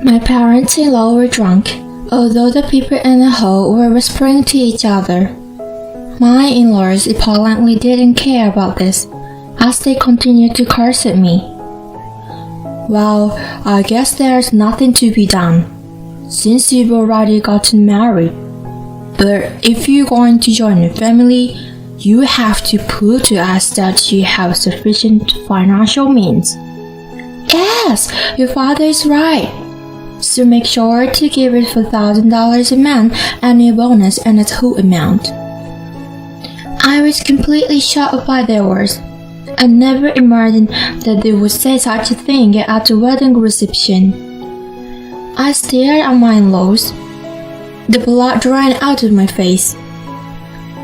My parents-in-law were drunk, although the people in the hall were whispering to each other. My in-laws apparently didn't care about this, as they continued to curse at me. Well, I guess there's nothing to be done, since you've already gotten married. But if you're going to join a family, you have to prove to us that you have sufficient financial means. Yes, your father is right. So make sure to give it $4,000 a month annual bonus and its whole amount. I was completely shocked by their words. I never imagined that they would say such a thing at a wedding reception. I stared at my in-laws. The blood ran out of my face.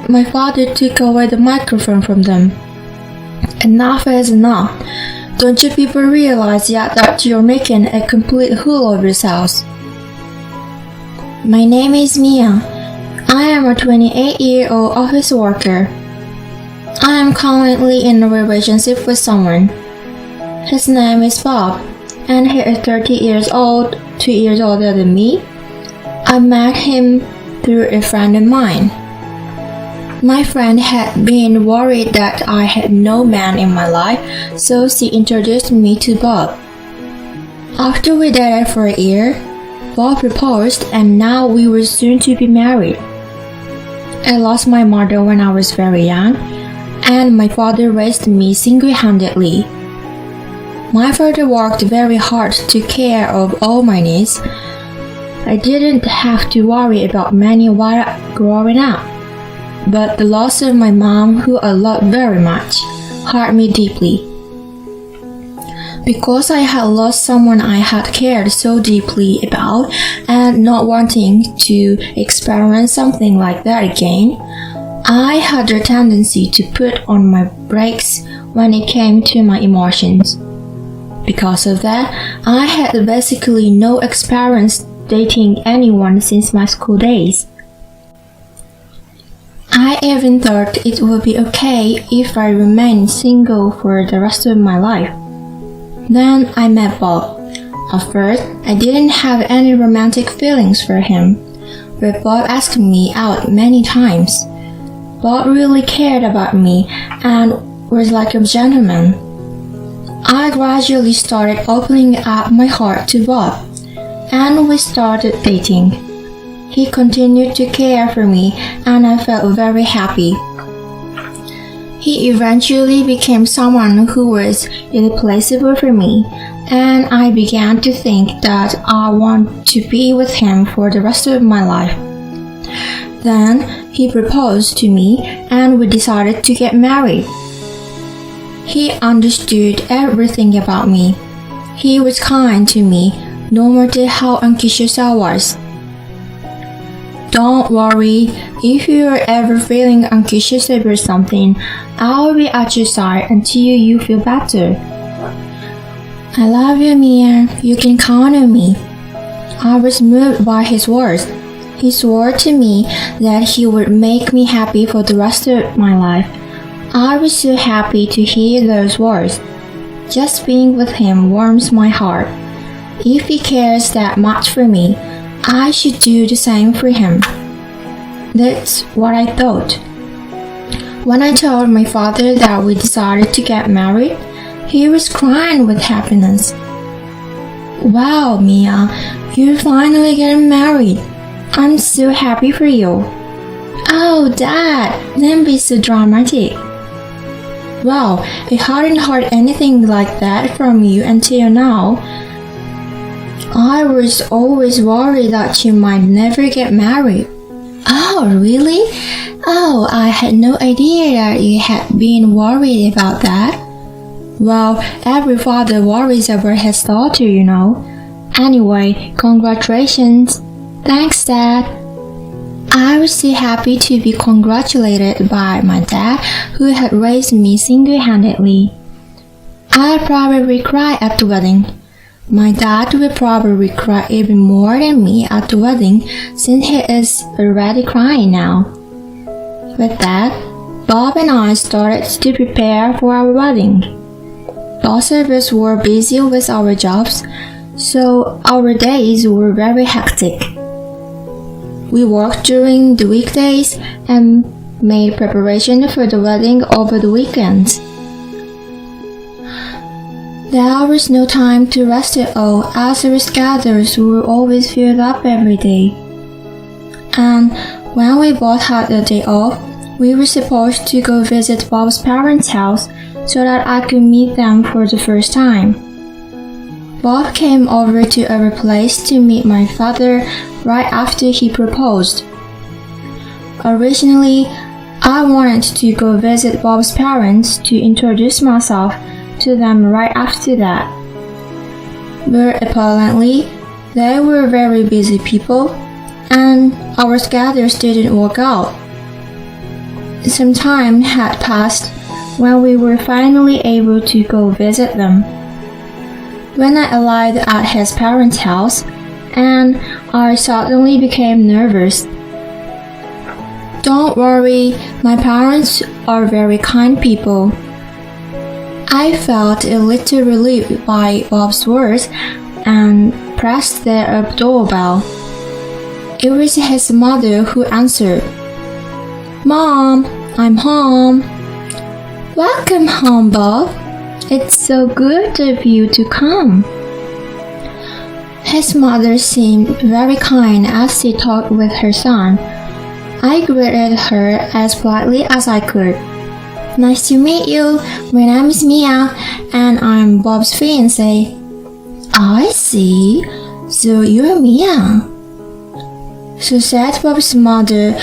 My father took away the microphone from them. Enough is enough. Don't you people realize yet that you're making a complete fool of yourselves? My name is Mia. I am a 28-year-old office worker. I am currently in a relationship with someone. His name is Bob, and he is 30 years old, 2 years older than me. I met him through a friend of mine. My friend had been worried that I had no man in my life, so she introduced me to Bob. After we dated for a year, Bob proposed and now we were soon to be married. I lost my mother when I was very young, and my father raised me single-handedly. My father worked very hard to care of all my needs. I didn't have to worry about money while growing up. But the loss of my mom, who I loved very much, hurt me deeply. Because I had lost someone I had cared so deeply about and not wanting to experience something like that again, I had a tendency to put on my brakes when it came to my emotions. Because of that, I had basically no experience dating anyone since my school days. I even thought it would be okay if I remained single for the rest of my life. Then I met Bob. At first, I didn't have any romantic feelings for him, but Bob asked me out many times. Bob really cared about me and was like a gentleman. I gradually started opening up my heart to Bob, and we started dating. He continued to care for me, and I felt very happy. He eventually became someone who was irreplaceable for me, and I began to think that I want to be with him for the rest of my life. Then he proposed to me, and we decided to get married. He understood everything about me. He was kind to me, no matter how anxious I was. Don't worry, if you are ever feeling anxious about something, I'll be at your side until you feel better. I love you, Mia. You can count on me. I was moved by his words. He swore to me that he would make me happy for the rest of my life. I was so happy to hear those words. Just being with him warms my heart. If he cares that much for me, I should do the same for him. That's what I thought. When I told my father that we decided to get married, he was crying with happiness. Wow, Mia, you're finally getting married. I'm so happy for you. Oh, Dad, don't be so dramatic. Wow, I hadn't heard anything like that from you until now. I was always worried that you might never get married. Oh, really? Oh, I had no idea that you had been worried about that. Well, every father worries about his daughter, you know. Anyway, congratulations. Thanks, Dad. I was so happy to be congratulated by my dad, who had raised me single-handedly. I'd probably cry at the wedding. My dad will probably cry even more than me at the wedding, since he is already crying now. With that, Bob and I started to prepare for our wedding. Both of us were busy with our jobs, so our days were very hectic. We worked during the weekdays and made preparation for the wedding over the weekends. There was no time to rest at all, as our schedules were always filled up every day. And when we both had a day off, we were supposed to go visit Bob's parents' house so that I could meet them for the first time. Bob came over to our place to meet my father right after he proposed. Originally, I wanted to go visit Bob's parents to introduce myself to them right after that. But apparently, they were very busy people, and our schedules didn't work out. Some time had passed when we were finally able to go visit them. When I arrived at his parents' house, and I suddenly became nervous. Don't worry, my parents are very kind people. I felt a little relieved by Bob's words and pressed the doorbell. It was his mother who answered. "Mom, I'm home." "Welcome home, Bob. It's so good of you to come." His mother seemed very kind as she talked with her son. I greeted her as politely as I could. "Nice to meet you. My name is Mia, and I'm Bob's fiancée." "I see. So you're Mia," so said Bob's mother,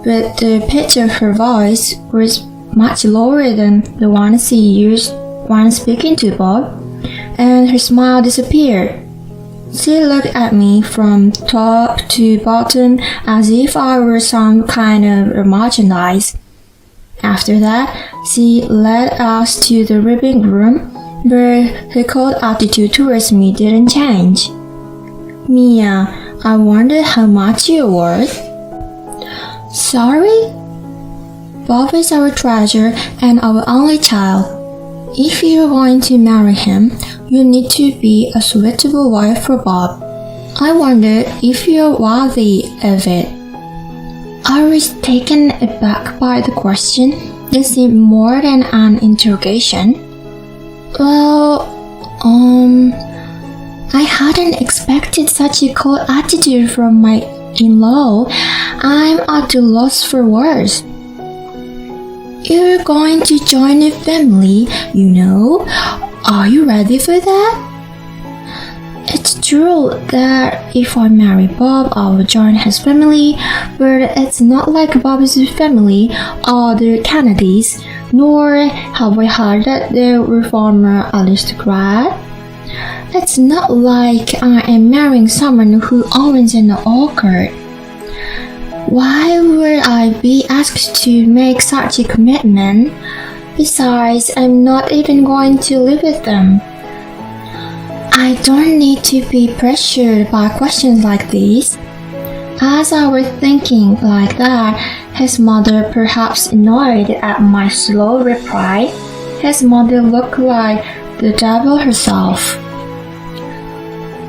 but the pitch of her voice was much lower than the one she used when speaking to Bob, and her smile disappeared. She looked at me from top to bottom as if I were some kind of merchandise. After that, she led us to the living room, but her cold attitude towards me didn't change. "Mia, I wonder how much you're worth." "Sorry?" "Bob is our treasure and our only child. If you're going to marry him, you need to be a suitable wife for Bob. I wonder if you're worthy of it." I was taken aback by the question. It seemed more than an interrogation. Well, I hadn't expected such a cold attitude from my in-law. I'm at a loss for words. "You're going to join a family, you know. Are you ready for that?" "It's true that if I marry Bob, I will join his family, but it's not like Bob's family or the Kennedys, nor have I heard that they were former aristocrat. It's not like I am marrying someone who owns an orchard. Why would I be asked to make such a commitment? Besides, I'm not even going to live with them. I don't need to be pressured by questions like these." As I was thinking like that, his mother, perhaps annoyed at my slow reply, his mother looked like the devil herself.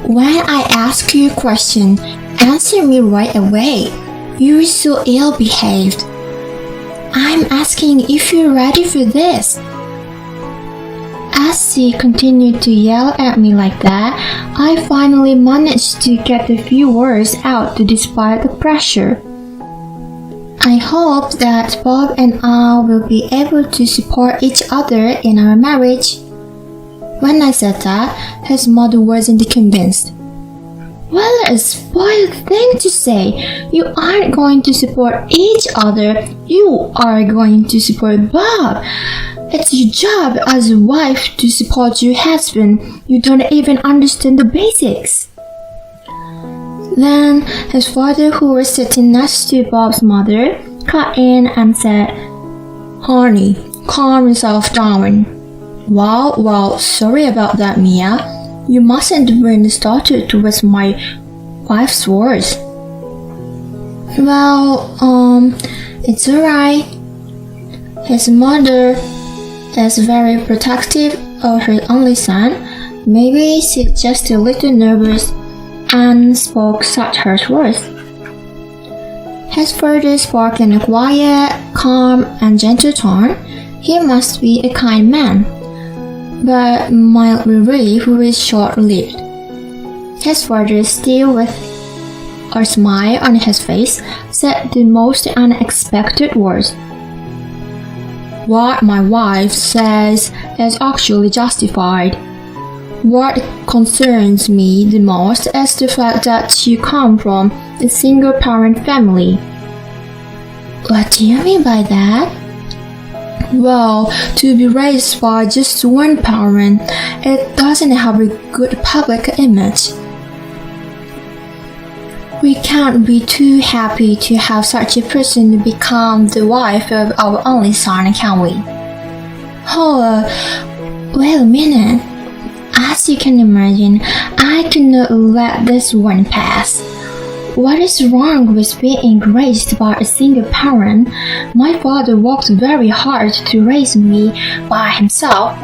"When I ask you a question, answer me right away. You're so ill-behaved. I'm asking if you're ready for this." As she continued to yell at me like that, I finally managed to get a few words out despite the pressure. "I hope that Bob and I will be able to support each other in our marriage." When I said that, his mother wasn't convinced. "What a spoiled thing to say! You aren't going to support each other, you are going to support Bob. It's your job as a wife to support your husband. You don't even understand the basics." Then his father, who was sitting next to Bob's mother, cut in and said, "Honey, calm yourself down." Well, sorry about that, Mia. You mustn't bring started with my wife's words." "Well, it's alright." His mother is very protective of her only son, Maybe she's just a little nervous and spoke such harsh words. His father spoke in a quiet, calm, and gentle tone. He must be a kind man. But my relief was short-lived. His father, still with a smile on his face, said the most unexpected words. What my wife says is actually justified. What concerns me the most is the fact that you come from a single-parent family. What do you mean by that? Well, to be raised by just one parent, it doesn't have a good public image. We can't be too happy to have such a person become the wife of our only son, can we? Oh, wait a minute. As you can imagine, I cannot let this one pass. What is wrong with being raised by a single parent? My father worked very hard to raise me by himself.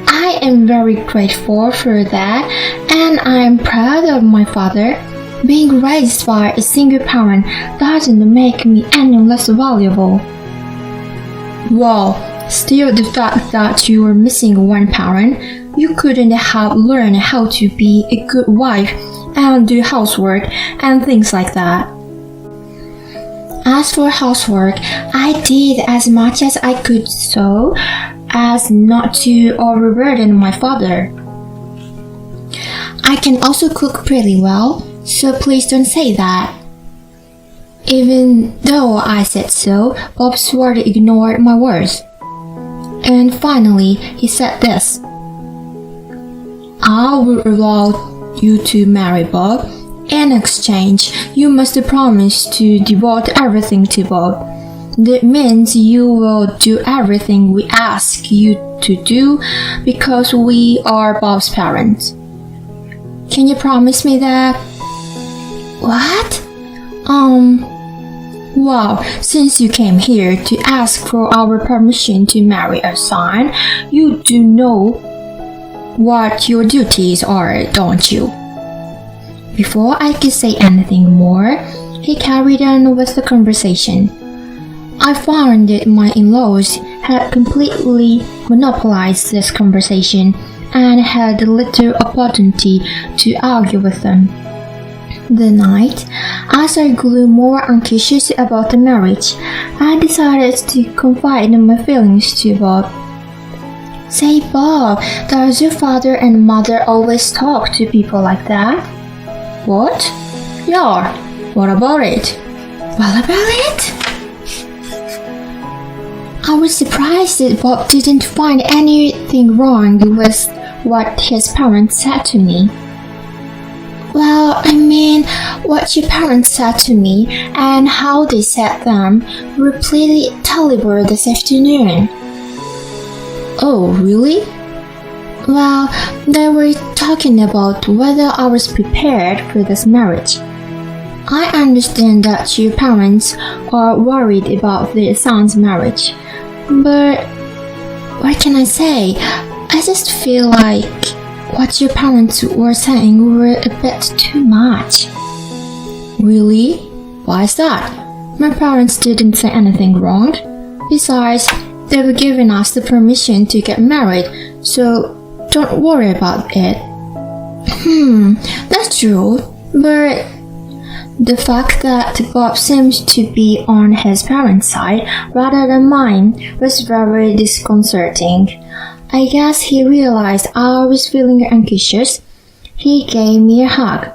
I am very grateful for that, and I am proud of my father. Being raised by a single parent doesn't make me any less valuable. Well, still the fact that you were missing one parent, you couldn't have learned how to be a good wife and do housework and things like that. As for housework, I did as much as I could so as not to overburden my father. I can also cook pretty well, so please don't say that. Even though I said so, Bob swore to ignore my words. And finally, he said this. I will allow you to marry Bob. In exchange, you must promise to devote everything to Bob. That means you will do everything we ask you to do because we are Bob's parents. Can you promise me that? What? Well, since you came here to ask for our permission to marry a son, you do know what your duties are, don't you? Before I could say anything more, he carried on with the conversation. I found that my in-laws had completely monopolized this conversation and had little opportunity to argue with them. The night, as I grew more anxious about the marriage, I decided to confide my feelings to Bob. Say, Bob, does your father and mother always talk to people like that? What? Yeah, what about it? What about it? I was surprised that Bob didn't find anything wrong with what his parents said to me. Well, I mean, what your parents said to me and how they said them were pretty terrible this afternoon. Oh, really? Well, they were talking about whether I was prepared for this marriage. I understand that your parents are worried about their son's marriage, but what can I say? I just feel like what your parents were saying were a bit too much. Really? Why is that? My parents didn't say anything wrong. Besides, they were giving us the permission to get married, so don't worry about it. That's true, but the fact that Bob seemed to be on his parents' side rather than mine was very disconcerting. I guess he realized I was feeling anxious. He gave me a hug.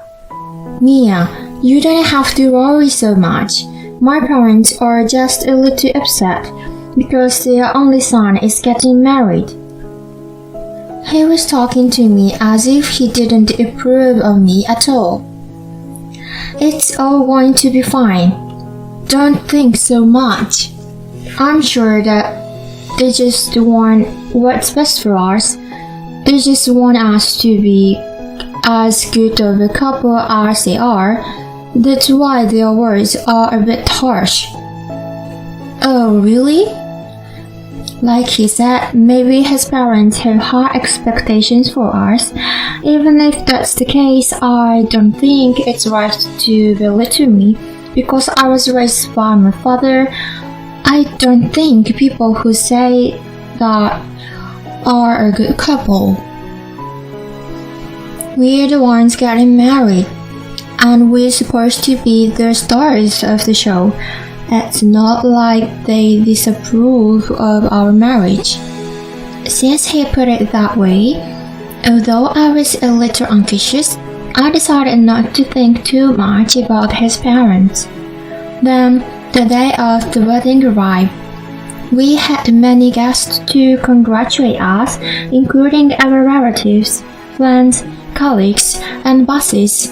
Mia, you don't have to worry so much. My parents are just a little upset because their only son is getting married. He was talking to me as if he didn't approve of me at all. It's all going to be fine. Don't think so much. I'm sure that they just want what's best for us. They just want us to be as good of a couple as they are. That's why their words are a bit harsh. Oh, really? Like he said, maybe his parents have high expectations for us. Even if that's the case, I don't think it's right to belittle me because I was raised by my father. I don't think people who say that are a good couple. We're the ones getting married, and we're supposed to be the stars of the show. It's not like they disapprove of our marriage. Since he put it that way, although I was a little anxious, I decided not to think too much about his parents. Then, the day of the wedding arrived. We had many guests to congratulate us, including our relatives, friends, colleagues, and bosses.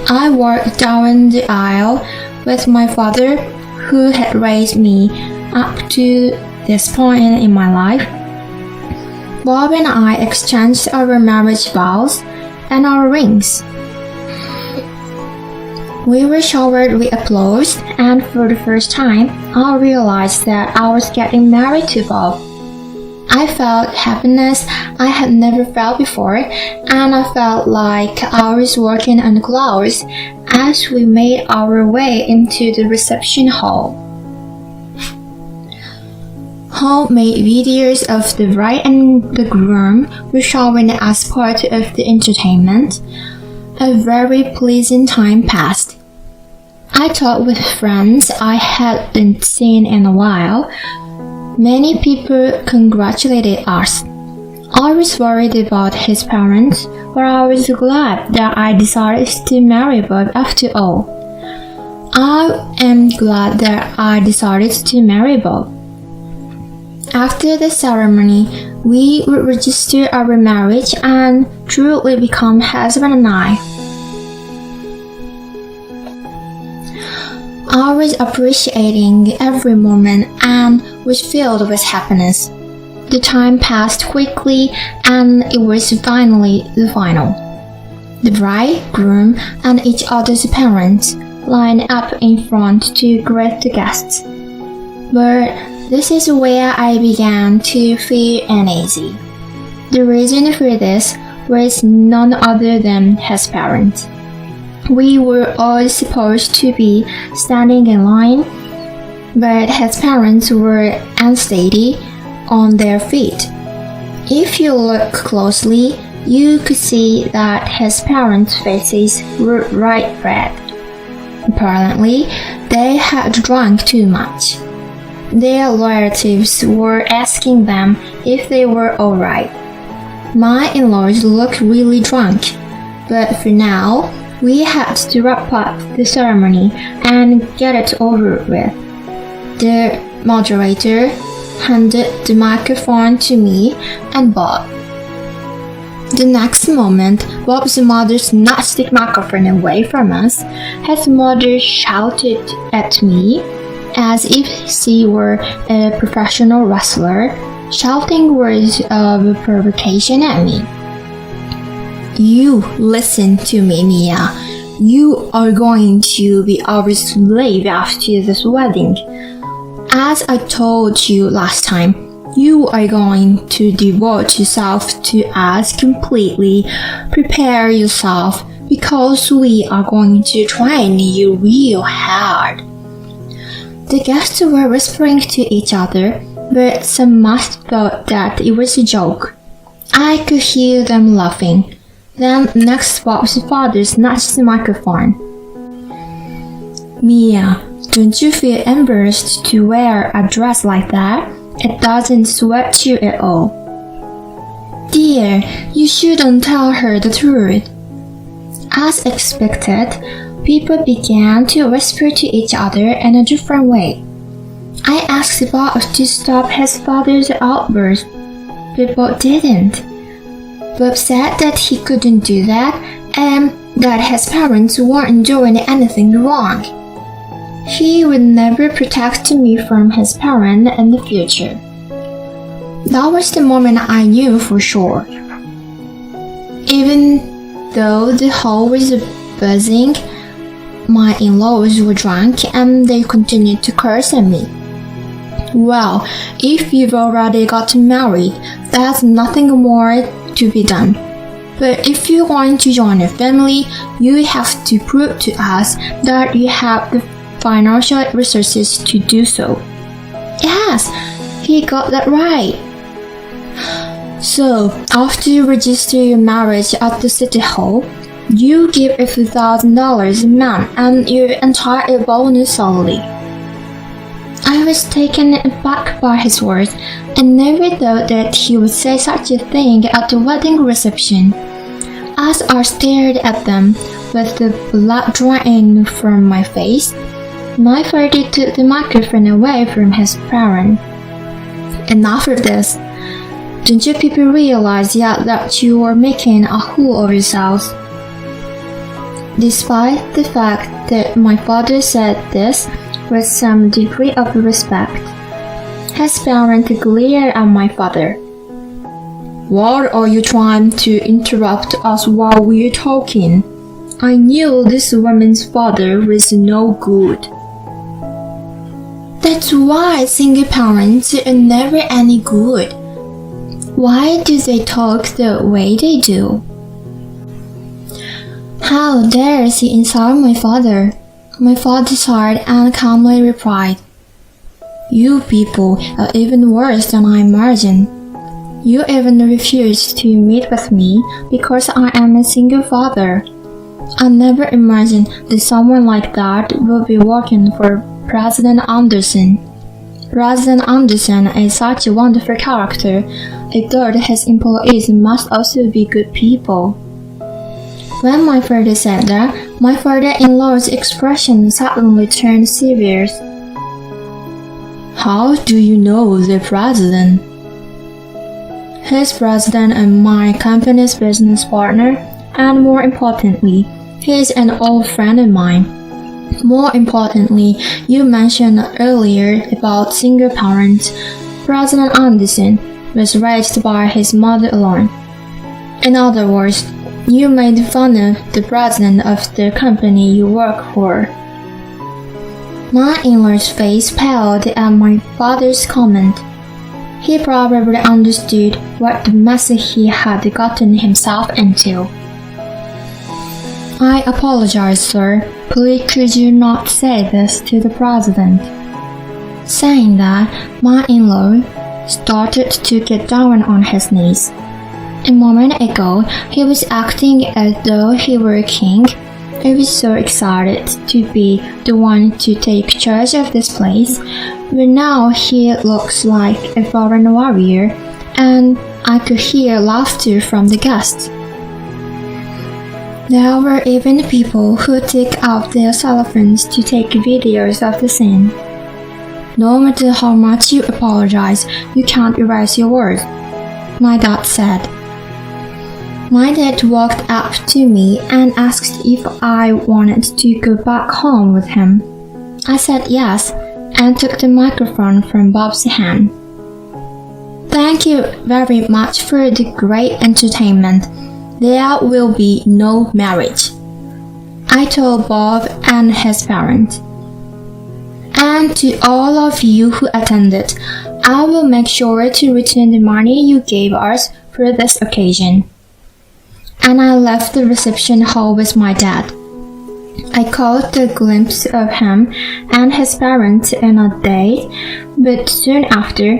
I walked down the aisle with my father, who had raised me up to this point in my life. Bob and I exchanged our marriage vows and our rings. We were showered with applause, and for the first time, I realized that I was getting married to Bob. I felt happiness I had never felt before, and I felt like I was walking on clouds as we made our way into the reception hall. Homemade videos of the bride and the groom were shown as part of the entertainment. A very pleasant time passed. I talked with friends I hadn't seen in a while. Many people congratulated us. I was worried about his parents, but I was glad that I decided to marry Bob after all. I am glad that I decided to marry Bob. After the ceremony, we would register our marriage and truly become husband and I. I was appreciating every moment and was filled with happiness. The time passed quickly and it was finally the final. The bride, groom, and each other's parents lined up in front to greet the guests. But this is where I began to feel uneasy. The reason for this was none other than his parents. We were all supposed to be standing in line, but his parents were unsteady on their feet. If you look closely, you could see that his parents' faces were bright red. Apparently, they had drunk too much. Their relatives were asking them if they were alright. My in-laws looked really drunk, but for now, we had to wrap up the ceremony and get it over with. The moderator handed the microphone to me and Bob. The next moment, Bob's mother snatched the microphone away from us. His mother shouted at me as if she were a professional wrestler, shouting words of provocation at me. You listen to me, Mia. You are going to be our slave after this wedding. As I told you last time, you are going to devote yourself to us completely. Prepare yourself because we are going to train you real hard. The guests were whispering to each other, but some must thought that it was a joke. I could hear them laughing. Then next Bob's father snatched the microphone. Mia, don't you feel embarrassed to wear a dress like that? It doesn't sweat you at all. Dear, you shouldn't tell her the truth. As expected, people began to whisper to each other in a different way. I asked Bob to stop his father's outburst, but Bob didn't. Bob said that he couldn't do that and that his parents weren't doing anything wrong. He would never protect me from his parents in the future. That was the moment I knew for sure. Even though the hall was buzzing, my in-laws were drunk and they continued to curse at me. Well, if you've already gotten married, there's nothing more to be done. But if you want to join a family, you have to prove to us that you have the financial resources to do so. Yes, he got that right. So, after you register your marriage at the city hall, you give a few $1,000s a month and your entire bonus salary. I was taken aback by his words and never thought that he would say such a thing at the wedding reception. As I stared at them with the blood draining from my face, my father took the microphone away from his parent. Enough of this. Don't you people realize yet that you are making a fool of yourselves? Despite the fact that my father said this with some degree of respect, his parent glared at my father. What are you trying to interrupt us while we're talking? I knew this woman's father was no good. That's why single parents are never any good. Why do they talk the way they do? How dares he insult my father? My father sighed and calmly replied, You people are even worse than I imagined. You even refuse to meet with me because I am a single father. I never imagined that someone like that would be working for President Anderson. President Anderson is such a wonderful character. I thought his employees must also be good people. When my father said that, my father-in-law's expression suddenly turned serious. How do you know the president? He's president and my company's business partner, and more importantly, he's an old friend of mine. More importantly, you mentioned earlier about single parents. President Anderson was raised by his mother alone. In other words, you made fun of the president of the company you work for. My in-law's face paled at my father's comment. He probably understood what the mess he had gotten himself into. I apologize, sir. Please could you not say this to the president? Saying that, my in-law started to get down on his knees. A moment ago, he was acting as though he were a king. I was so excited to be the one to take charge of this place, but now he looks like a foreign warrior, and I could hear laughter from the guests. There were even people who took out their cell phones to take videos of the scene. No matter how much you apologize, you can't erase your words, my dad said. My dad walked up to me and asked if I wanted to go back home with him. I said yes and took the microphone from Bob's hand. Thank you very much for the great entertainment. There will be no marriage, I told Bob and his parents. And to all of you who attended, I will make sure to return the money you gave us for this occasion. And I left the reception hall with my dad. I caught a glimpse of him and his parents in a date, but soon after,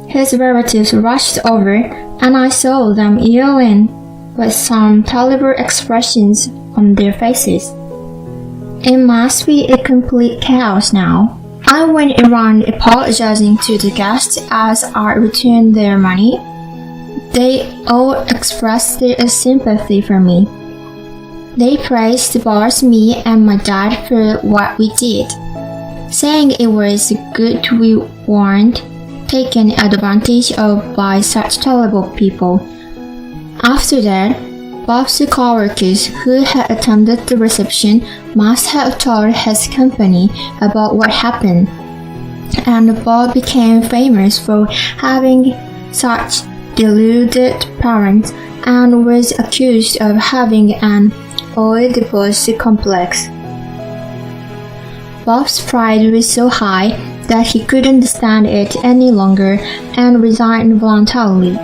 his relatives rushed over and I saw them yelling with some terrible expressions on their faces. It must be a complete chaos now. I went around apologizing to the guests as I returned their money. They all expressed their sympathy for me. They praised both me and my dad for what we did, saying it was good we weren't taken advantage of by such terrible people. After that, Bob's co-workers who had attended the reception must have told his company about what happened, and Bob became famous for having such deluded parents and was accused of having an Oedipus complex. Bob's pride was so high that he couldn't stand it any longer and resigned voluntarily.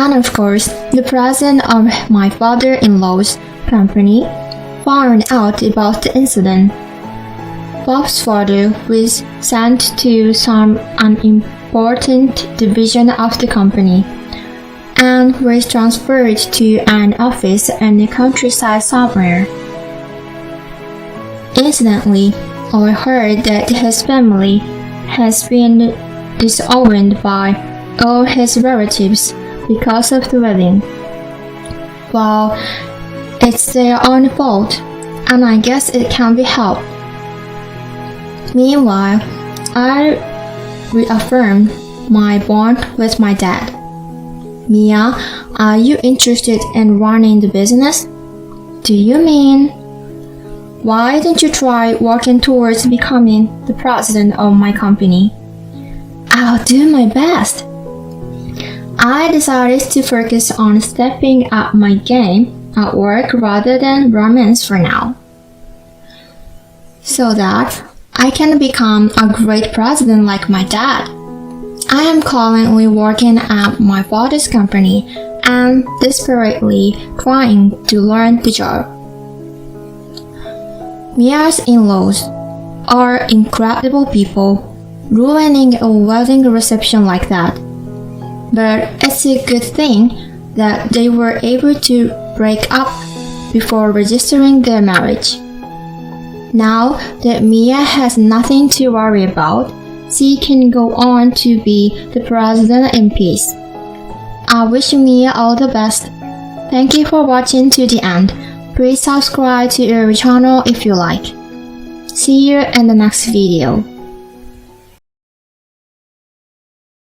And of course, the president of my father-in-law's company found out about the incident. Bob's father was sent to some unimportant division of the company and was transferred to an office in the countryside somewhere. Incidentally, I heard that his family has been disowned by all his relatives because of the wedding. Well, it's their own fault, and I guess it can't be helped. Meanwhile, I reaffirmed my bond with my dad. Mia, are you interested in running the business? Do you mean? Why don't you try working towards becoming the president of my company? I'll do my best. I decided to focus on stepping up my game at work rather than romance for now, so that I can become a great president like my dad. I am currently working at my father's company and desperately trying to learn the job. Mia's in-laws are incredible people, ruining a wedding reception like that. But it's a good thing that they were able to break up before registering their marriage. Now that Mia has nothing to worry about, she can go on to be the president in peace. I wish Mia all the best. Thank you for watching to the end. Please subscribe to our channel if you like. See you in the next video.